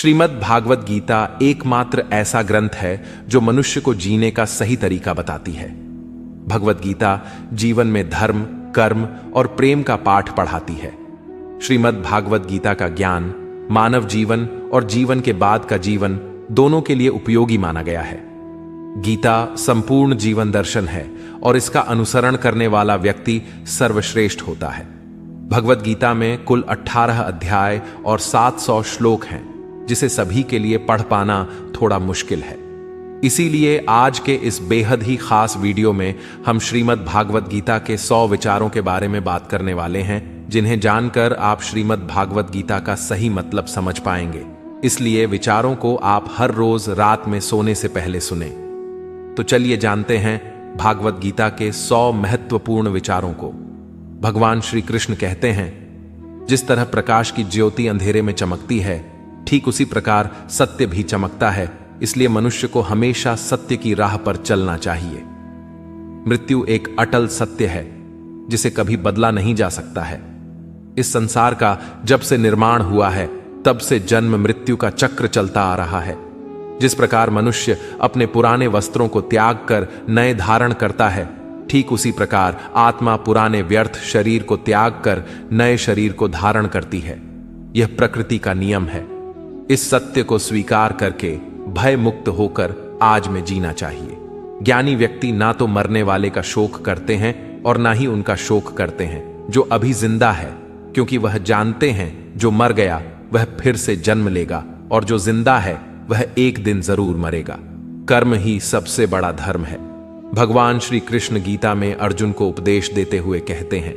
श्रीमद् भागवत गीता एकमात्र ऐसा ग्रंथ है जो मनुष्य को जीने का सही तरीका बताती है। भगवत गीता जीवन में धर्म, कर्म और प्रेम का पाठ पढ़ाती है। श्रीमद् भागवत गीता का ज्ञान मानव जीवन और जीवन के बाद का जीवन दोनों के लिए उपयोगी माना गया है। गीता संपूर्ण जीवन दर्शन है और इसका अनुसरण करने वाला व्यक्ति सर्वश्रेष्ठ होता है। भगवत गीता में कुल 18 अध्याय और 700 श्लोक हैं, जिसे सभी के लिए पढ़ पाना थोड़ा मुश्किल है। इसीलिए आज के इस बेहद ही खास वीडियो में हम श्रीमद् भागवत गीता के 100 विचारों के बारे में बात करने वाले हैं, जिन्हें जानकर आप श्रीमद् भागवत गीता का सही मतलब समझ पाएंगे। इसलिए विचारों को आप हर रोज रात में सोने से पहले सुने। तो चलिए जानते हैं भागवत गीता के 100 महत्वपूर्ण विचारों को। भगवान श्री कृष्ण कहते हैं, जिस तरह प्रकाश की ज्योति अंधेरे में चमकती है, ठीक उसी प्रकार सत्य भी चमकता है। इसलिए मनुष्य को हमेशा सत्य की राह पर चलना चाहिए। मृत्यु एक अटल सत्य है जिसे कभी बदला नहीं जा सकता है। इस संसार का जब से निर्माण हुआ है, तब से जन्म मृत्यु का चक्र चलता आ रहा है। जिस प्रकार मनुष्य अपने पुराने वस्त्रों को त्याग कर नए धारण करता है, ठीक उसी प्रकार आत्मा पुराने व्यर्थ शरीर को त्याग कर नए शरीर को धारण करती है। यह प्रकृति का नियम है। इस सत्य को स्वीकार करके भय मुक्त होकर आज में जीना चाहिए। ज्ञानी व्यक्ति ना तो मरने वाले का शोक करते हैं और ना ही उनका शोक करते हैं जो अभी जिंदा है, क्योंकि वह जानते हैं जो मर गया वह फिर से जन्म लेगा और जो जिंदा है वह एक दिन जरूर मरेगा। कर्म ही सबसे बड़ा धर्म है। भगवान श्री कृष्ण गीता में अर्जुन को उपदेश देते हुए कहते हैं,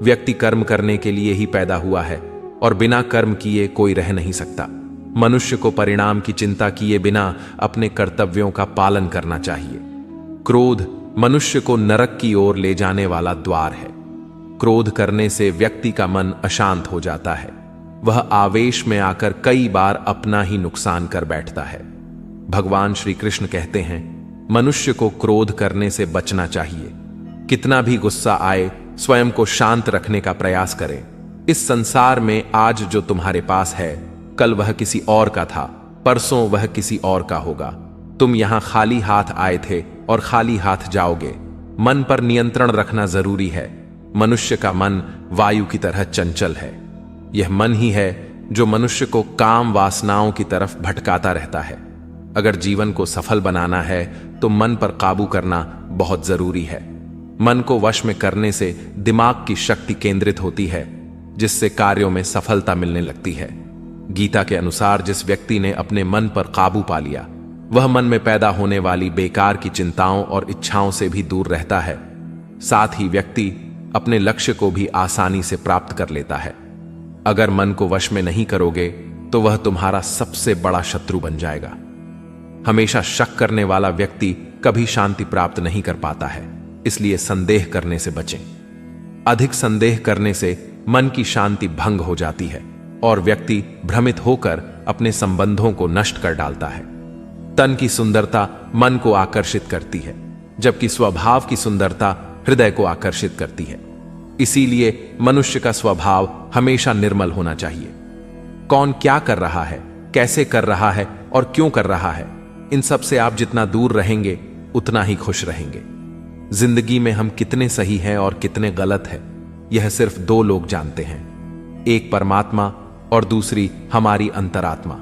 व्यक्ति कर्म करने के लिए ही पैदा हुआ है और बिना कर्म किए कोई रह नहीं सकता। मनुष्य को परिणाम की चिंता किए बिना अपने कर्तव्यों का पालन करना चाहिए। क्रोध मनुष्य को नरक की ओर ले जाने वाला द्वार है। क्रोध करने से व्यक्ति का मन अशांत हो जाता है। वह आवेश में आकर कई बार अपना ही नुकसान कर बैठता है। भगवान श्री कृष्ण कहते हैं, मनुष्य को क्रोध करने से बचना चाहिए। कितना भी गुस्सा आए, स्वयं को शांत रखने का प्रयास करें। इस संसार में आज जो तुम्हारे पास है, कल वह किसी और का था, परसों वह किसी और का होगा। तुम यहां खाली हाथ आए थे और खाली हाथ जाओगे। मन पर नियंत्रण रखना जरूरी है। मनुष्य का मन वायु की तरह चंचल है। यह मन ही है जो मनुष्य को काम वासनाओं की तरफ भटकाता रहता है। अगर जीवन को सफल बनाना है तो मन पर काबू करना बहुत जरूरी है। मन को वश में करने से दिमाग की शक्ति केंद्रित होती है, जिससे कार्यों में सफलता मिलने लगती है। गीता के अनुसार जिस व्यक्ति ने अपने मन पर काबू पा लिया, वह मन में पैदा होने वाली बेकार की चिंताओं और इच्छाओं से भी दूर रहता है। साथ ही व्यक्ति अपने लक्ष्य को भी आसानी से प्राप्त कर लेता है। अगर मन को वश में नहीं करोगे तो वह तुम्हारा सबसे बड़ा शत्रु बन जाएगा। हमेशा शक करने वाला व्यक्ति कभी शांति प्राप्त नहीं कर पाता है। इसलिए संदेह करने से बचें। अधिक संदेह करने से मन की शांति भंग हो जाती है और व्यक्ति भ्रमित होकर अपने संबंधों को नष्ट कर डालता है। तन की सुंदरता मन को आकर्षित करती है, जबकि स्वभाव की सुंदरता हृदय को आकर्षित करती है। इसीलिए मनुष्य का स्वभाव हमेशा निर्मल होना चाहिए। कौन क्या कर रहा है, कैसे कर रहा है और क्यों कर रहा है, इन सब से आप जितना दूर रहेंगे उतना ही खुश रहेंगे। जिंदगी में हम कितने सही हैं और कितने गलत हैं, यह सिर्फ 2 लोग जानते हैं, एक परमात्मा और दूसरी हमारी अंतरात्मा।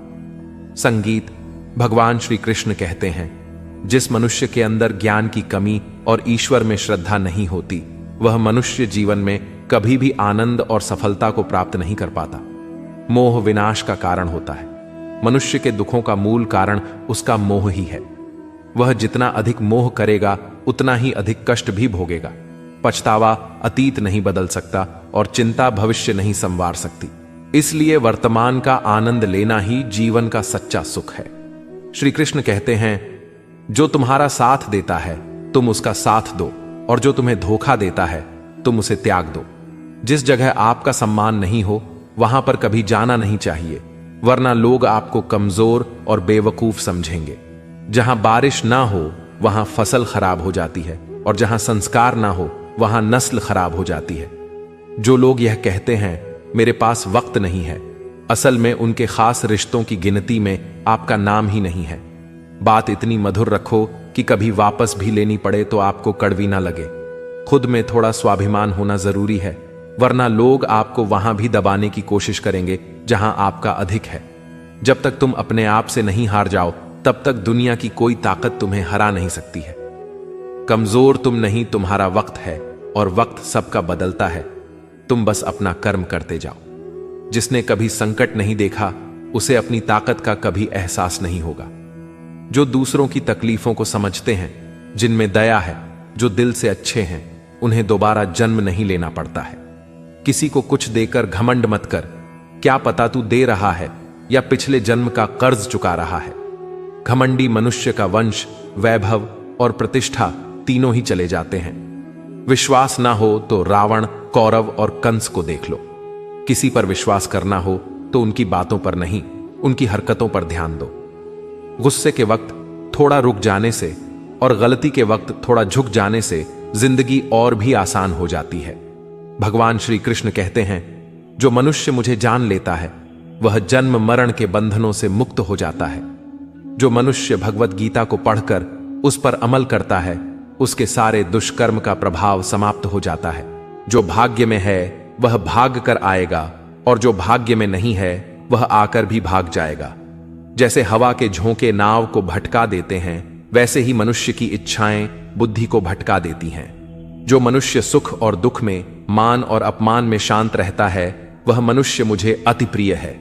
संगीत भगवान श्री कृष्ण कहते हैं, जिस मनुष्य के अंदर ज्ञान की कमी और ईश्वर में श्रद्धा नहीं होती, वह मनुष्य जीवन में कभी भी आनंद और सफलता को प्राप्त नहीं कर पाता। मोह विनाश का कारण होता है। मनुष्य के दुखों का मूल कारण उसका मोह ही है। वह जितना अधिक मोह करेगा उतना ही अधिक कष्ट भी भोगेगा। पछतावा अतीत नहीं बदल सकता और चिंता भविष्य नहीं संवार सकती। इसलिए वर्तमान का आनंद लेना ही जीवन का सच्चा सुख है। श्री कृष्ण कहते हैं, जो तुम्हारा साथ देता है तुम उसका साथ दो, और जो तुम्हें धोखा देता है तुम उसे त्याग दो। जिस जगह आपका सम्मान नहीं हो वहां पर कभी जाना नहीं चाहिए, वरना लोग आपको कमजोर और बेवकूफ समझेंगे। जहां बारिश ना हो वहां फसल खराब हो जाती है, और जहां संस्कार ना हो वहां नस्ल खराब हो जाती है। जो लोग यह कहते हैं, मेरे पास वक्त नहीं है, असल में उनके खास रिश्तों की गिनती में आपका नाम ही नहीं है। बात इतनी मधुर रखो कि कभी वापस भी लेनी पड़े तो आपको कड़वी ना लगे। खुद में थोड़ा स्वाभिमान होना जरूरी है, वरना लोग आपको वहां भी दबाने की कोशिश करेंगे जहां आपका अधिक है। जब तक तुम अपने आप से नहीं हार जाओ, तब तक दुनिया की कोई ताकत तुम्हें हरा नहीं सकती है। कमजोर तुम नहीं, तुम्हारा वक्त है, और वक्त सबका बदलता है। तुम बस अपना कर्म करते जाओ। जिसने कभी संकट नहीं देखा, उसे अपनी ताकत का कभी एहसास नहीं होगा। जो दूसरों की तकलीफों को समझते हैं, जिनमें दया है, जो दिल से अच्छे हैं, उन्हें दोबारा जन्म नहीं लेना पड़ता है। किसी को कुछ देकर घमंड मत कर। क्या पता तू दे रहा है या पिछले जन्म का कर्ज चुका रहा है। घमंडी मनुष्य का वंश, वैभव और प्रतिष्ठा तीनों ही चले जाते हैं। विश्वास ना हो तो रावण, कौरव और कंस को देख लो। किसी पर विश्वास करना हो तो उनकी बातों पर नहीं, उनकी हरकतों पर ध्यान दो। गुस्से के वक्त थोड़ा रुक जाने से और गलती के वक्त थोड़ा झुक जाने से जिंदगी और भी आसान हो जाती है। भगवान श्री कृष्ण कहते हैं, जो मनुष्य मुझे जान लेता है वह जन्म मरण के बंधनों से मुक्त हो जाता है। जो मनुष्य भगवत गीता को पढ़कर उस पर अमल करता है, उसके सारे दुष्कर्म का प्रभाव समाप्त हो जाता है। जो भाग्य में है वह भाग कर आएगा, और जो भाग्य में नहीं है वह आकर भी भाग जाएगा। जैसे हवा के झोंके नाव को भटका देते हैं, वैसे ही मनुष्य की इच्छाएं बुद्धि को भटका देती हैं। जो मनुष्य सुख और दुख में, मान और अपमान में शांत रहता है, वह मनुष्य मुझे अति प्रिय है।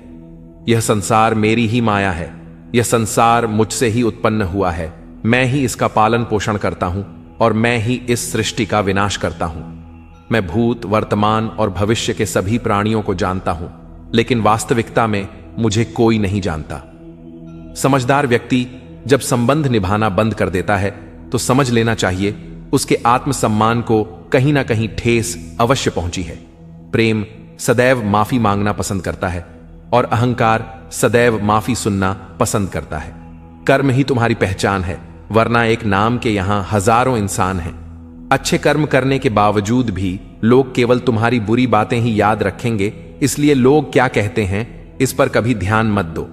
यह संसार मेरी ही माया है। यह संसार मुझसे ही उत्पन्न हुआ है। मैं ही इसका पालन पोषण करता हूं और मैं ही इस सृष्टि का विनाश करता हूं। मैं भूत, वर्तमान और भविष्य के सभी प्राणियों को जानता हूं, लेकिन वास्तविकता में मुझे कोई नहीं जानता। समझदार व्यक्ति जब संबंध निभाना बंद कर देता है तो समझ लेना चाहिए उसके आत्मसम्मान को कहीं ना कहीं ठेस अवश्य पहुंची है। प्रेम सदैव माफी मांगना पसंद करता है और अहंकार सदैव माफी सुनना पसंद करता है। कर्म ही तुम्हारी पहचान है, वरना एक नाम के यहां हजारों इंसान हैं। अच्छे कर्म करने के बावजूद भी लोग केवल तुम्हारी बुरी बातें ही याद रखेंगे, इसलिए लोग क्या कहते हैं इस पर कभी ध्यान मत दो।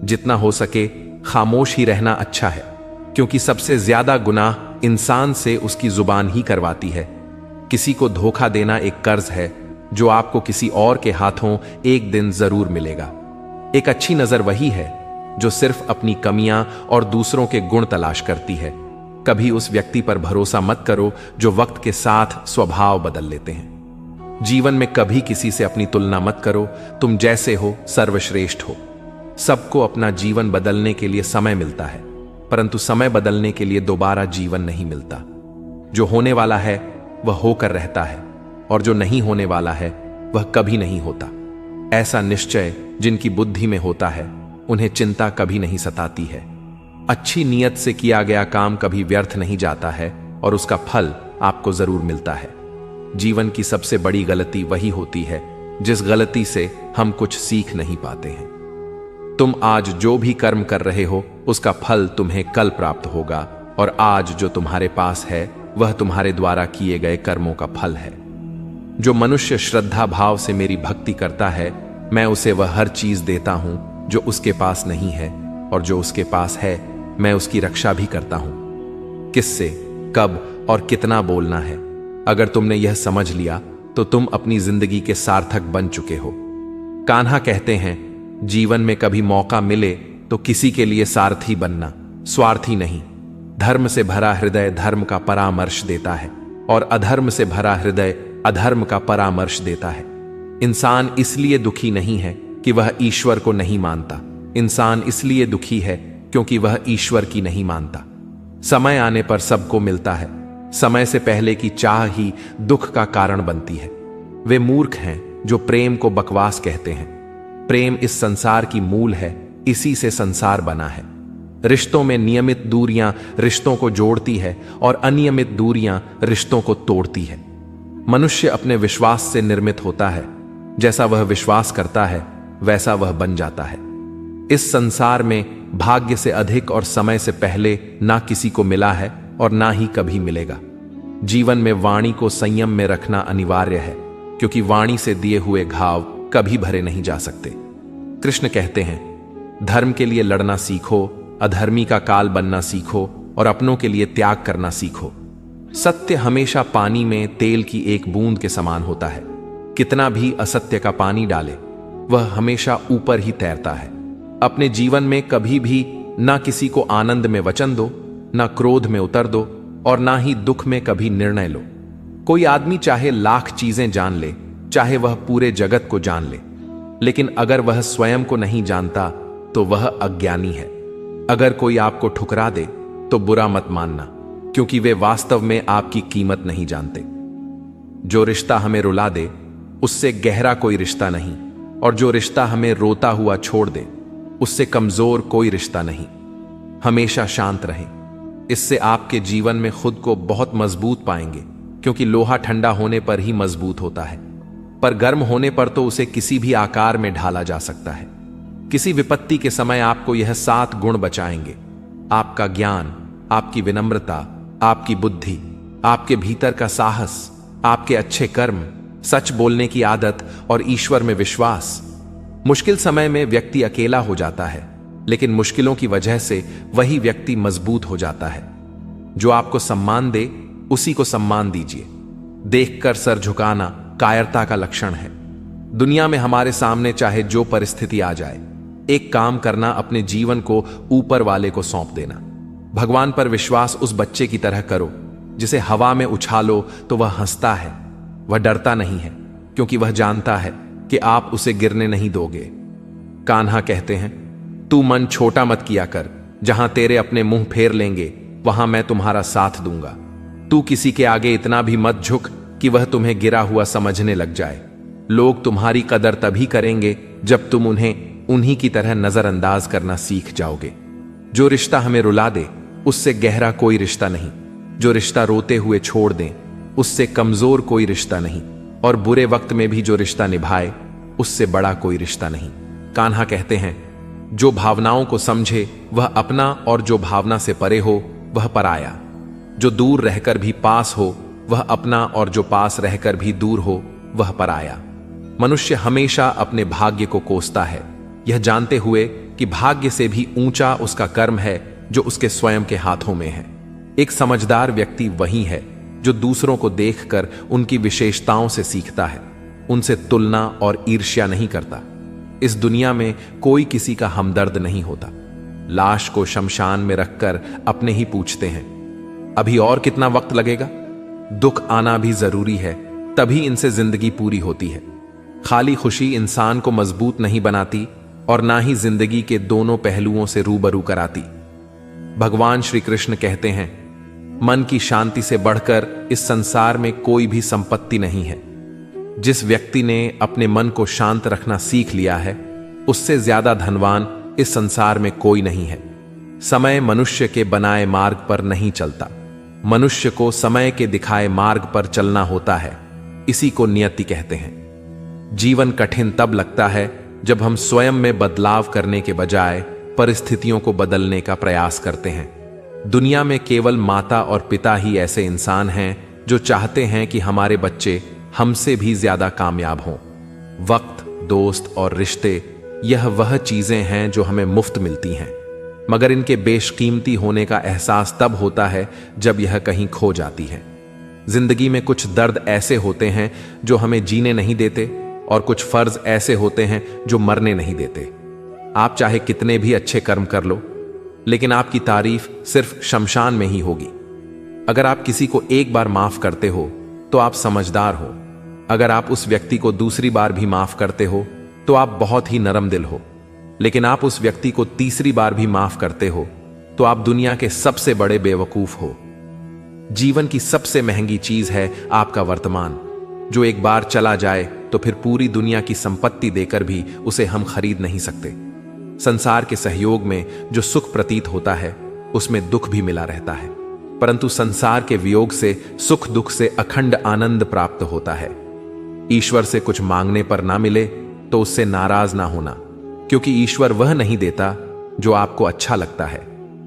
जितना हो सके खामोश ही रहना अच्छा है, क्योंकि सबसे ज्यादा गुनाह इंसान से उसकी जुबान ही करवाती है। किसी को धोखा देना एक कर्ज है जो आपको किसी और के हाथों एक दिन जरूर मिलेगा। एक अच्छी नजर वही है जो सिर्फ अपनी कमियां और दूसरों के गुण तलाश करती है। कभी उस व्यक्ति पर भरोसा मत करो जो वक्त के साथ स्वभाव बदल लेते हैं। जीवन में कभी किसी से अपनी तुलना मत करो। तुम जैसे हो सर्वश्रेष्ठ हो। सबको अपना जीवन बदलने के लिए समय मिलता है, परंतु समय बदलने के लिए दोबारा जीवन नहीं मिलता। जो होने वाला है वह होकर रहता है, और जो नहीं होने वाला है वह कभी नहीं होता। ऐसा निश्चय जिनकी बुद्धि में होता है, उन्हें चिंता कभी नहीं सताती है। अच्छी नीयत से किया गया काम कभी व्यर्थ नहीं जाता है और उसका फल आपको जरूर मिलता है। जीवन की सबसे बड़ी गलती वही होती है जिस गलती से हम कुछ सीख नहीं पाते हैं। तुम आज जो भी कर्म कर रहे हो उसका फल तुम्हें कल प्राप्त होगा, और आज जो तुम्हारे पास है वह तुम्हारे द्वारा किए गए कर्मों का फल है। जो मनुष्य श्रद्धा भाव से मेरी भक्ति करता है, मैं उसे वह हर चीज देता हूं जो उसके पास नहीं है, और जो उसके पास है मैं उसकी रक्षा भी करता हूं। किससे, कब और कितना बोलना है, अगर तुमने यह समझ लिया तो तुम अपनी जिंदगी के सार्थक बन चुके हो। कान्हा कहते हैं, जीवन में कभी मौका मिले तो किसी के लिए सारथी बनना, स्वार्थी नहीं। धर्म से भरा हृदय धर्म का परामर्श देता है, और अधर्म से भरा हृदय अधर्म का परामर्श देता है। इंसान इसलिए दुखी नहीं है कि वह ईश्वर को नहीं मानता। इंसान इसलिए दुखी है क्योंकि वह ईश्वर की नहीं मानता। समय आने पर सबको मिलता है। समय से पहले की चाह ही दुख का कारण बनती है। वे मूर्ख हैं जो प्रेम को बकवास कहते हैं। प्रेम इस संसार की मूल है, इसी से संसार बना है। रिश्तों में नियमित दूरियां रिश्तों को जोड़ती है और अनियमित दूरियां रिश्तों को तोड़ती है। मनुष्य अपने विश्वास से निर्मित होता है। जैसा वह विश्वास करता है वैसा वह बन जाता है। इस संसार में भाग्य से अधिक और समय से पहले ना किसी को मिला है और ना ही कभी मिलेगा। जीवन में वाणी को संयम में रखना अनिवार्य है, क्योंकि वाणी से दिए हुए घाव कभी भरे नहीं जा सकते। कृष्ण कहते हैं, धर्म के लिए लड़ना सीखो, अधर्मी का काल बनना सीखो और अपनों के लिए त्याग करना सीखो। सत्य हमेशा पानी में तेल की एक बूंद के समान होता है। कितना भी असत्य का पानी डाले, वह हमेशा ऊपर ही तैरता है। अपने जीवन में कभी भी ना किसी को आनंद में वचन दो, ना क्रोध में उतर दो और ना ही दुख में कभी निर्णय लो। कोई आदमी चाहे लाख चीजें जान ले, चाहे वह पूरे जगत को जान ले, लेकिन अगर वह स्वयं को नहीं जानता तो वह अज्ञानी है। अगर कोई आपको ठुकरा दे तो बुरा मत मानना, क्योंकि वे वास्तव में आपकी कीमत नहीं जानते। जो रिश्ता हमें रुला दे उससे गहरा कोई रिश्ता नहीं, और जो रिश्ता हमें रोता हुआ छोड़ दे उससे कमजोर कोई रिश्ता नहीं। हमेशा शांत रहें, इससे आपके जीवन में खुद को बहुत मजबूत पाएंगे, क्योंकि लोहा ठंडा होने पर ही मजबूत होता है, पर गर्म होने पर तो उसे किसी भी आकार में ढाला जा सकता है। किसी विपत्ति के समय आपको यह 7 गुण बचाएंगे: आपका ज्ञान, आपकी विनम्रता, आपकी बुद्धि, आपके भीतर का साहस, आपके अच्छे कर्म, सच बोलने की आदत और ईश्वर में विश्वास। मुश्किल समय में व्यक्ति अकेला हो जाता है, लेकिन मुश्किलों की वजह से वही व्यक्ति मजबूत हो जाता है। जो आपको सम्मान दे उसी को सम्मान दीजिए। देखकर सर झुकाना कायरता का लक्षण है। दुनिया में हमारे सामने चाहे जो परिस्थिति आ जाए, एक काम करना, अपने जीवन को ऊपर वाले को सौंप देना। भगवान पर विश्वास उस बच्चे की तरह करो जिसे हवा में उछालो तो वह हंसता है। वह डरता नहीं है, क्योंकि वह जानता है कि आप उसे गिरने नहीं दोगे। कान्हा कहते हैं, तू मन छोटा मत किया कर, जहां तेरे अपने मुंह फेर लेंगे वहां मैं तुम्हारा साथ दूंगा। तू किसी के आगे इतना भी मत झुक कि वह तुम्हें गिरा हुआ समझने लग जाए। लोग तुम्हारी कदर तभी करेंगे जब तुम उन्हें उन्हीं की तरह नजरअंदाज करना सीख जाओगे। जो रिश्ता हमें रुला दे उससे गहरा कोई रिश्ता नहीं। जो रिश्ता रोते हुए छोड़ दें उससे कमजोर कोई रिश्ता नहीं, और बुरे वक्त में भी जो रिश्ता निभाए उससे बड़ा कोई रिश्ता नहीं। कान्हा कहते हैं, जो भावनाओं को समझे वह अपना, और जो भावना से परे हो वह पराया। जो दूर रहकर भी पास हो वह अपना, और जो पास रहकर भी दूर हो वह पराया। मनुष्य हमेशा अपने भाग्य को कोसता है, यह जानते हुए कि भाग्य से भी ऊंचा उसका कर्म है जो उसके स्वयं के हाथों में है। एक समझदार व्यक्ति वही है जो दूसरों को देखकर उनकी विशेषताओं से सीखता है, उनसे तुलना और ईर्ष्या नहीं करता। इस दुनिया में कोई किसी का हमदर्द नहीं होता। लाश को शमशान में रखकर अपने ही पूछते हैं, अभी और कितना वक्त लगेगा? दुख आना भी जरूरी है, तभी इनसे जिंदगी पूरी होती है। खाली खुशी इंसान को मजबूत नहीं बनाती और ना ही जिंदगी के दोनों पहलुओं से रूबरू कराती। भगवान श्री कृष्ण कहते हैं, मन की शांति से बढ़कर इस संसार में कोई भी संपत्ति नहीं है। जिस व्यक्ति ने अपने मन को शांत रखना सीख लिया है, उससे ज्यादा धनवान इस संसार में कोई नहीं है। समय मनुष्य के बनाए मार्ग पर नहीं चलता, मनुष्य को समय के दिखाए मार्ग पर चलना होता है। इसी को नियति कहते हैं। जीवन कठिन तब लगता है जब हम स्वयं में बदलाव करने के बजाय परिस्थितियों को बदलने का प्रयास करते हैं। दुनिया में केवल माता और पिता ही ऐसे इंसान हैं जो चाहते हैं कि हमारे बच्चे हमसे भी ज्यादा कामयाब हों। वक्त, दोस्त और रिश्ते, यह वह चीजें हैं जो हमें मुफ्त मिलती हैं, मगर इनके बेशकीमती होने का एहसास तब होता है जब यह कहीं खो जाती है। जिंदगी में कुछ दर्द ऐसे होते हैं जो हमें जीने नहीं देते, और कुछ फर्ज ऐसे होते हैं जो मरने नहीं देते। आप चाहे कितने भी अच्छे कर्म कर लो, लेकिन आपकी तारीफ सिर्फ शमशान में ही होगी। अगर आप किसी को एक बार माफ करते हो तो आप समझदार हो। अगर आप उस व्यक्ति को दूसरी बार भी माफ करते हो तो आप बहुत ही नरम दिल हो। लेकिन आप उस व्यक्ति को तीसरी बार भी माफ करते हो तो आप दुनिया के सबसे बड़े बेवकूफ हो। जीवन की सबसे महंगी चीज है आपका वर्तमान, जो एक बार चला जाए तो फिर पूरी दुनिया की संपत्ति देकर भी उसे हम खरीद नहीं सकते। संसार के सहयोग में जो सुख प्रतीत होता है उसमें दुख भी मिला रहता है, परंतु संसार के वियोग से सुख दुख से अखंड आनंद प्राप्त होता है। ईश्वर से कुछ मांगने पर ना मिले तो उससे नाराज ना होना, क्योंकि ईश्वर वह नहीं देता जो आपको अच्छा लगता है,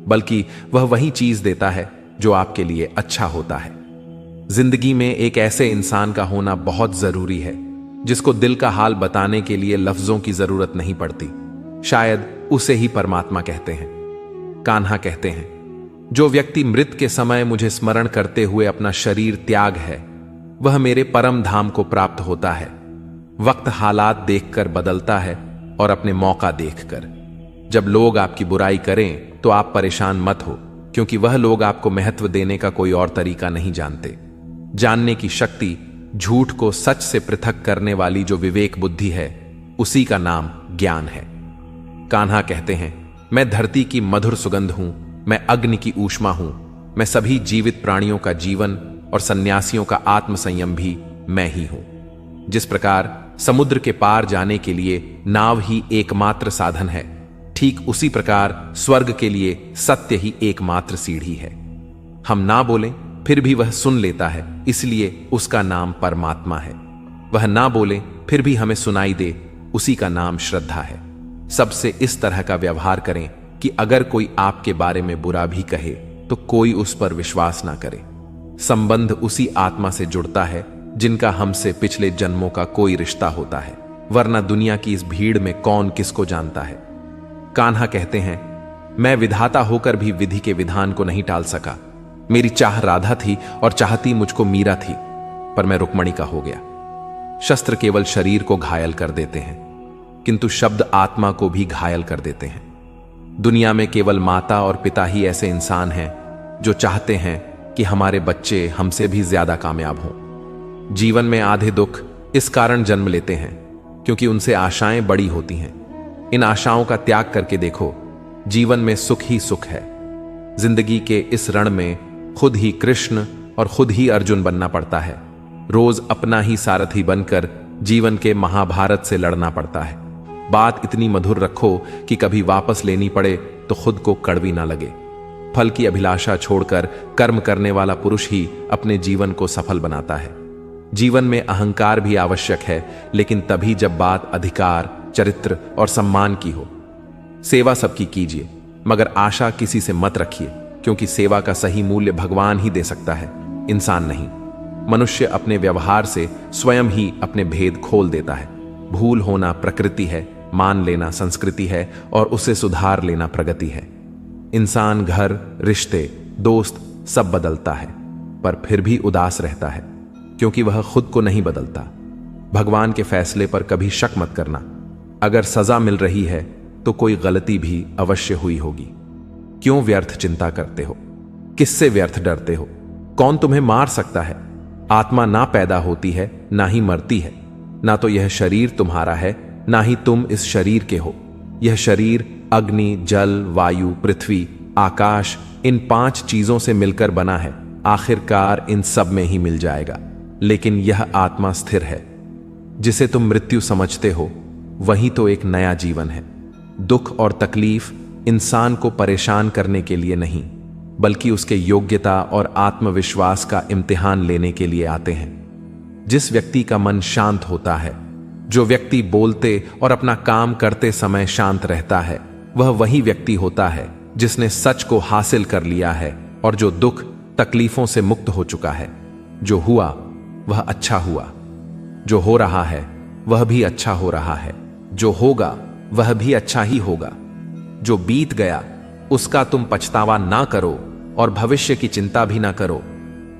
बल्कि वह वही चीज देता है जो आपके लिए अच्छा होता है। जिंदगी में एक ऐसे इंसान का होना बहुत जरूरी है जिसको दिल का हाल बताने के लिए लफ्जों की जरूरत नहीं पड़ती। शायद उसे ही परमात्मा कहते हैं। कान्हा कहते हैं, जो व्यक्ति मृत के समय मुझे स्मरण करते हुए अपना शरीर त्याग है, वह मेरे परम धाम को प्राप्त होता है। वक्त हालात देखकर बदलता है और अपने मौका देखकर। जब लोग आपकी बुराई करें तो आप परेशान मत हो, क्योंकि वह लोग आपको महत्व देने का कोई और तरीका नहीं जानते। जानने की शक्ति, झूठ को सच से पृथक करने वाली जो विवेक बुद्धि है, उसी का नाम ज्ञान है। कान्हा कहते हैं, मैं धरती की मधुर सुगंध हूं, मैं अग्नि की ऊष्मा हूं, मैं सभी जीवित प्राणियों का जीवन और सन्यासियों का आत्म संयम भी मैं ही हूं। जिस प्रकार समुद्र के पार जाने के लिए नाव ही एकमात्र साधन है, ठीक उसी प्रकार स्वर्ग के लिए सत्य ही एकमात्र सीढ़ी है। हम ना बोलें फिर भी वह सुन लेता है, इसलिए उसका नाम परमात्मा है। वह ना बोले फिर भी हमें सुनाई दे, उसी का नाम श्रद्धा है। सबसे इस तरह का व्यवहार करें कि अगर कोई आपके बारे में बुरा भी कहे तो कोई उस पर विश्वास ना करे। संबंध उसी आत्मा से जुड़ता है जिनका हमसे पिछले जन्मों का कोई रिश्ता होता है, वरना दुनिया की इस भीड़ में कौन किसको जानता है। कान्हा कहते हैं, मैं विधाता होकर भी विधि के विधान को नहीं टाल सका। मेरी चाह राधा थी और चाहती मुझको मीरा थी, पर मैं रुक्मणी का हो गया। शस्त्र केवल शरीर को घायल कर देते हैं, किंतु शब्द आत्मा को भी घायल कर देते हैं। दुनिया में केवल माता और पिता ही ऐसे इंसान हैं जो चाहते हैं कि हमारे बच्चे हमसे भी ज्यादा कामयाब हों। जीवन में आधे दुख इस कारण जन्म लेते हैं क्योंकि उनसे आशाएं बड़ी होती हैं। इन आशाओं का त्याग करके देखो, जीवन में सुख ही सुख है। जिंदगी के इस रण में खुद ही कृष्ण और खुद ही अर्जुन बनना पड़ता है। रोज अपना ही सारथी बनकर जीवन के महाभारत से लड़ना पड़ता है। बात इतनी मधुर रखो कि कभी वापस लेनी पड़े तो खुद को कड़वी ना लगे। फल की अभिलाषा छोड़कर कर्म करने वाला पुरुष ही अपने जीवन को सफल बनाता है। जीवन में अहंकार भी आवश्यक है, लेकिन तभी जब बात अधिकार, चरित्र और सम्मान की हो। सेवा सबकी कीजिए, मगर आशा किसी से मत रखिए, क्योंकि सेवा का सही मूल्य भगवान ही दे सकता है, इंसान नहीं। मनुष्य अपने व्यवहार से स्वयं ही अपने भेद खोल देता है। भूल होना प्रकृति है, मान लेना संस्कृति है और उसे सुधार लेना प्रगति है। इंसान घर, रिश्ते, दोस्त सब बदलता है, पर फिर भी उदास रहता है, क्योंकि वह खुद को नहीं बदलता। भगवान के फैसले पर कभी शक मत करना। अगर सजा मिल रही है तो कोई गलती भी अवश्य हुई होगी। क्यों व्यर्थ चिंता करते हो? किससे व्यर्थ डरते हो? कौन तुम्हें मार सकता है? आत्मा ना पैदा होती है, ना ही मरती है। ना तो यह शरीर तुम्हारा है, ना ही तुम इस शरीर के हो। यह शरीर अग्नि, जल, वायु, पृथ्वी, आकाश, इन 5 चीजों से मिलकर बना है। आखिरकार इन सब में ही मिल जाएगा। लेकिन यह आत्मा स्थिर है। जिसे तुम मृत्यु समझते हो, वही तो एक नया जीवन है। दुख और तकलीफ इंसान को परेशान करने के लिए नहीं, बल्कि उसके योग्यता और आत्मविश्वास का इम्तिहान लेने के लिए आते हैं। जिस व्यक्ति का मन शांत होता है, जो व्यक्ति बोलते और अपना काम करते समय शांत रहता है, वह वही व्यक्ति होता है जिसने सच को हासिल कर लिया है और जो दुख तकलीफों से मुक्त हो चुका है। जो हुआ वह अच्छा हुआ, जो हो रहा है वह भी अच्छा हो रहा है, जो होगा वह भी अच्छा ही होगा। जो बीत गया उसका तुम पछतावा ना करो और भविष्य की चिंता भी ना करो।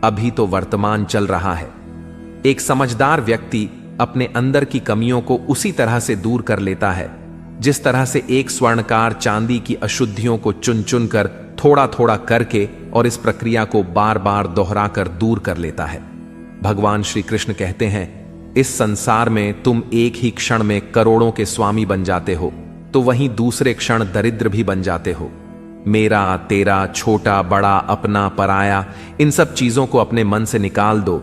अभी तो वर्तमान चल रहा है। एक समझदार व्यक्ति अपने अंदर की कमियों को उसी तरह से दूर कर लेता है जिस तरह से एक स्वर्णकार चांदी की अशुद्धियों को चुन चुन कर थोड़ा थोड़ा करके और इस प्रक्रिया को बार बार दोहराकर दूर कर लेता है। भगवान श्री कृष्ण कहते हैं, इस संसार में तुम एक ही क्षण में करोड़ों के स्वामी बन जाते हो, तो वहीं दूसरे क्षण दरिद्र भी बन जाते हो। मेरा, तेरा, छोटा, बड़ा, अपना, पराया, इन सब चीजों को अपने मन से निकाल दो,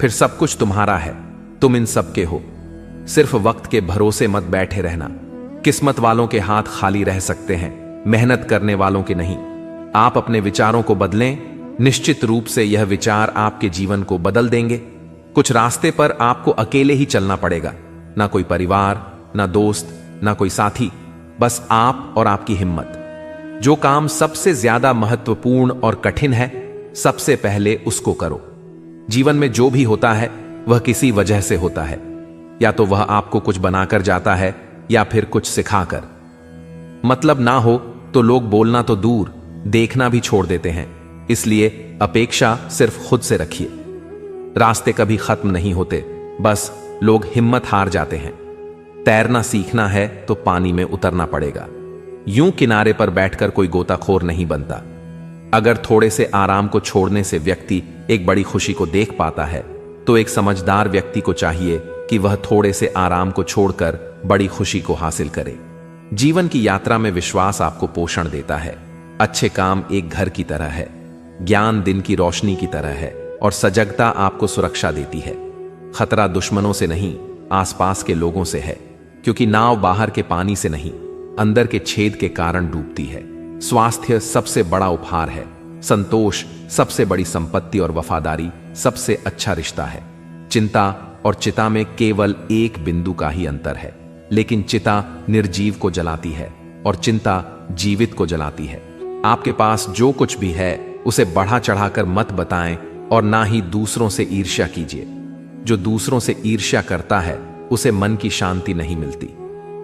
फिर सब कुछ तुम्हारा है। तुम इन सब के हो। सिर्फ वक्त के भरोसे मत बैठे रहना। किस्मत वालों के हाथ खाली रह सकते हैं, मेहनत करने वालों के नहीं। आप अपने विचारों को बदलें, निश्चित रूप से यह विचार आपके जीवन को बदल देंगे। कुछ रास्ते पर आपको अकेले ही चलना पड़ेगा, ना कोई परिवार, ना दोस्त, ना कोई साथी, बस आप और आपकी हिम्मत। जो काम सबसे ज्यादा महत्वपूर्ण और कठिन है, सबसे पहले उसको करो। जीवन में जो भी होता है वह किसी वजह से होता है। या तो वह आपको कुछ बनाकर जाता है या फिर कुछ सिखाकर। मतलब ना हो तो लोग बोलना तो दूर, देखना भी छोड़ देते हैं। इसलिए अपेक्षा सिर्फ खुद से रखिए। रास्ते कभी खत्म नहीं होते, बस लोग हिम्मत हार जाते हैं। तैरना सीखना है तो पानी में उतरना पड़ेगा। यूं किनारे पर बैठकर कोई गोताखोर नहीं बनता। अगर थोड़े से आराम को छोड़ने से व्यक्ति एक बड़ी खुशी को देख पाता है, तो एक समझदार व्यक्ति को चाहिए कि वह थोड़े से आराम को छोड़कर बड़ी खुशी को हासिल करे। जीवन की यात्रा में विश्वास आपको पोषण देता है। अच्छे काम एक घर की तरह है, ज्ञान दिन की रोशनी की तरह है और सजगता आपको सुरक्षा देती है। खतरा दुश्मनों से नहीं, आसपास के लोगों से है, क्योंकि नाव बाहर के पानी से नहीं, अंदर के छेद के कारण डूबती है। स्वास्थ्य सबसे बड़ा उपहार है, संतोष सबसे बड़ी संपत्ति और वफादारी सबसे अच्छा रिश्ता है। चिंता और चिता में केवल एक बिंदु का ही अंतर है, लेकिन चिता निर्जीव को जलाती है और चिंता जीवित को जलाती है। आपके पास जो कुछ भी है उसे बढ़ा चढ़ाकर मत बताएं और ना ही दूसरों से ईर्ष्या कीजिए। जो दूसरों से ईर्ष्या करता है उसे मन की शांति नहीं मिलती।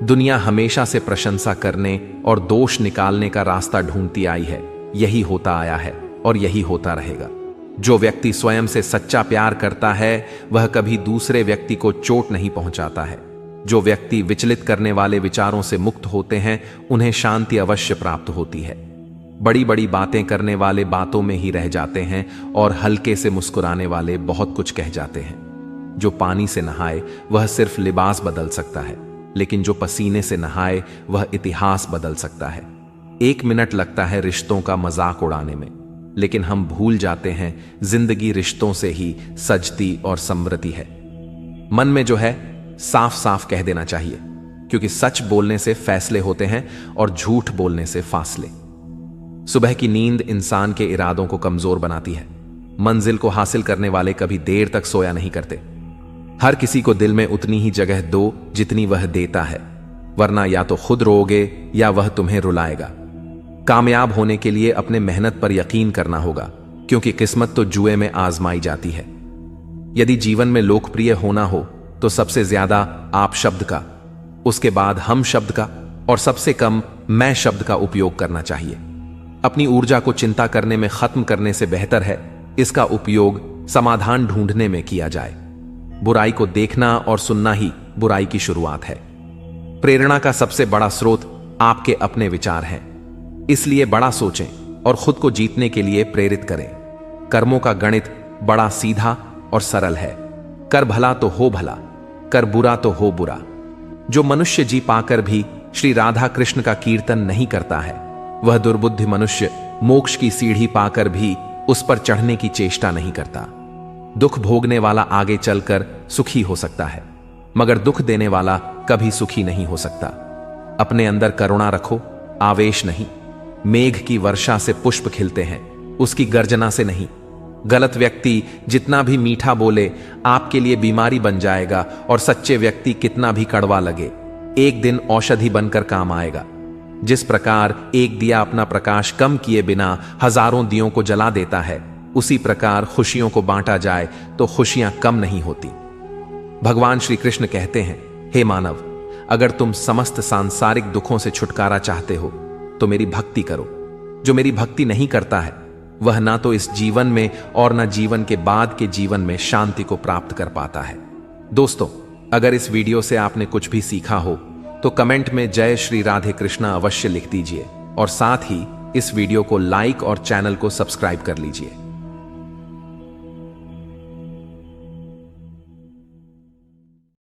दुनिया हमेशा से प्रशंसा करने और दोष निकालने का रास्ता ढूंढती आई है। यही होता आया है और यही होता रहेगा। जो व्यक्ति स्वयं से सच्चा प्यार करता है वह कभी दूसरे व्यक्ति को चोट नहीं पहुंचाता है। जो व्यक्ति विचलित करने वाले विचारों से मुक्त होते हैं उन्हें शांति अवश्य प्राप्त होती है। बड़ी बड़ी बातें करने वाले बातों में ही रह जाते हैं और हल्के से मुस्कुराने वाले बहुत कुछ कह जाते हैं। जो पानी से नहाए वह सिर्फ लिबास बदल सकता है, लेकिन जो पसीने से नहाए वह इतिहास बदल सकता है। 1 मिनट लगता है रिश्तों का मजाक उड़ाने में, लेकिन हम भूल जाते हैं जिंदगी रिश्तों से ही सजती और समृद्धि है। मन में जो है साफ साफ कह देना चाहिए, क्योंकि सच बोलने से फैसले होते हैं और झूठ बोलने से फासले। सुबह की नींद इंसान के इरादों को कमजोर बनाती है। मंजिल को हासिल करने वाले कभी देर तक सोया नहीं करते। हर किसी को दिल में उतनी ही जगह दो जितनी वह देता है, वरना या तो खुद रोओगे या वह तुम्हें रुलाएगा। कामयाब होने के लिए अपने मेहनत पर यकीन करना होगा, क्योंकि किस्मत तो जुए में आजमाई जाती है। यदि जीवन में लोकप्रिय होना हो तो सबसे ज्यादा आप शब्द का, उसके बाद हम शब्द का और सबसे कम मैं शब्द का उपयोग करना चाहिए। अपनी ऊर्जा को चिंता करने में खत्म करने से बेहतर है इसका उपयोग समाधान ढूंढने में किया जाए। बुराई को देखना और सुनना ही बुराई की शुरुआत है। प्रेरणा का सबसे बड़ा स्रोत आपके अपने विचार हैं, इसलिए बड़ा सोचें और खुद को जीतने के लिए प्रेरित करें। कर्मों का गणित बड़ा सीधा और सरल है। कर भला तो हो भला, कर बुरा तो हो बुरा। जो मनुष्य जी पाकर भी श्री राधा कृष्ण का कीर्तन नहीं करता है, वह दुर्बुद्धि मनुष्य मोक्ष की सीढ़ी पाकर भी उस पर चढ़ने की चेष्टा नहीं करता। दुख भोगने वाला आगे चलकर सुखी हो सकता है, मगर दुख देने वाला कभी सुखी नहीं हो सकता। अपने अंदर करुणा रखो, आवेश नहीं। मेघ की वर्षा से पुष्प खिलते हैं, उसकी गर्जना से नहीं। गलत व्यक्ति जितना भी मीठा बोले आपके लिए बीमारी बन जाएगा, और सच्चे व्यक्ति कितना भी कड़वा लगे एक दिन औषधि बनकर काम आएगा। जिस प्रकार एक दिया अपना प्रकाश कम किए बिना हजारों दियों को जला देता है, उसी प्रकार खुशियों को बांटा जाए तो खुशियां कम नहीं होती। भगवान श्री कृष्ण कहते हैं, हे मानव, अगर तुम समस्त सांसारिक दुखों से छुटकारा चाहते हो तो मेरी भक्ति करो। जो मेरी भक्ति नहीं करता है वह ना तो इस जीवन में और ना जीवन के बाद के जीवन में शांति को प्राप्त कर पाता है। दोस्तों, अगर इस वीडियो से आपने कुछ भी सीखा हो तो कमेंट में जय श्री राधे कृष्णा अवश्य लिख दीजिए, और साथ ही इस वीडियो को लाइक और चैनल को सब्सक्राइब कर लीजिए।